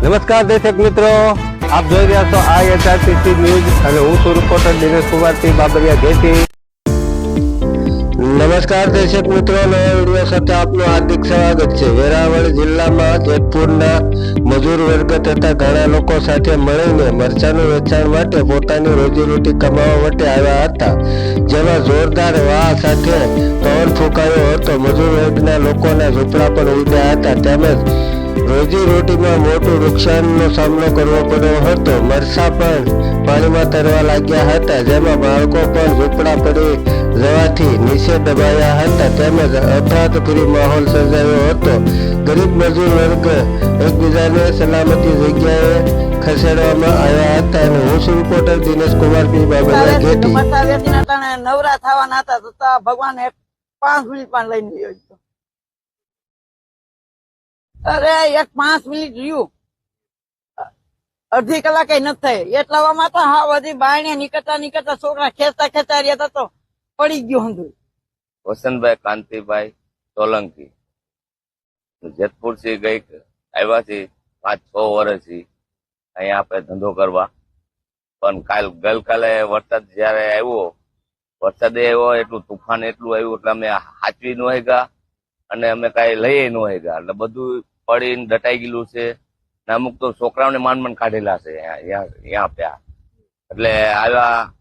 નમસ્કાર દર્શક મિત્રો, આપ જોઈ રહ્યા છો IHRTC ન્યૂઝ અને હું છું રિપોર્ટર દિનેશ કુમારસિંહ બાબરિયા ઘેટી। નમસ્કાર દર્શક મિત્રો, નવા વિડીયો સાથે આપનું હાર્દિક સ્વાગત છે। વેરાવળ જિલ્લામાં જેતપુરના મજૂર વર્ગ તથા ઘણા લોકો સાથે મળીને મરચાનું વેચાણ માટે પોતાની રોજીરોટી કમાવા માટે આવ્યા હતા, જેમાં જોરદાર વાહ સાથે પવન ફૂંકાયો હતો। મજૂર વર્ગના લોકોના ઝૂંપડા પણ ઉડ્યા હતા, તેમજ રોજીરોટીમાં મોટું નુકસાનનો સામનો કરવો પડ્યો હતો। મરચા પણ પાણીમાં તરવા લાગ્યા હતા, જેમાં બાળકો પણ ઝૂંપડા પડી જવાથી નીચે દબાયા હતા, તેમજ અફરાતફરી માહોલ સર્જાયો હતો। ગરીબ મજૂર વર્ગ એકબીજાને સલામતી જગ્યાએ ખસેડવામાં આવ્યા હતા અને હું છું રિપોર્ટર દિનેશ કુમારસિંહ બાબરિયા ઘેટી। નવરા થવાના હતા તો ભગવાન 5 મિનિટ પણ લઈને ગયો હતો। અરે 5 મિનિટ રહ્યું, અડધી કલાકે નથી થઈ એટલામાં તો હા બધી બાયણે નીકળતા છોકરા ખેંચતા રહ્યા તો પડી ગયો હંધું। વસંતભાઈ કાંતિભાઈ સોલંકી જેતપુર થી ગઈ આવ્યા છે 5-6 વર્ષથી અહીંયા આપણે ધંધો કરવા, પણ ગઈકાલે વરસાદ જયારે આવ્યો, એટલું તુફાન એટલું આવ્યું એટલે અમે હાચવી ન ગયા અને અમે કઈ લઈએ ન ગયા, એટલે બધું પડીને દટાઈ ગયેલું છે ને અમુક તો છોકરાઓને માંડ કાઢેલા છે અહીંયા પ્યા, એટલે આવ્યા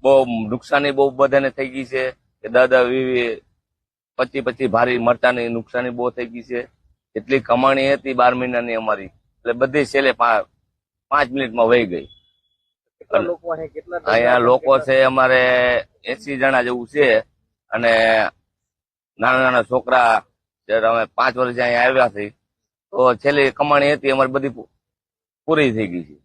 બહુ નુકસાની બહુ બધાને થઈ ગઈ છે કે 10-20-25 ભારી મરચાની નુકસાની બહુ થઈ ગઈ છે। જેટલી કમાણી હતી 12 મહિનાની અમારી, એટલે બધી છેલ્લે 5 મિનિટમાં વહી ગઈ। અહીંયા લોકો છે અમારે 80 જણા જેવું છે અને નાના છોકરા અમે 5 વર્ષ અહીંયા આવ્યા છે તો છેલ્લી કમાણી હતી અમારી બધી પૂરી થઈ ગઈ છે।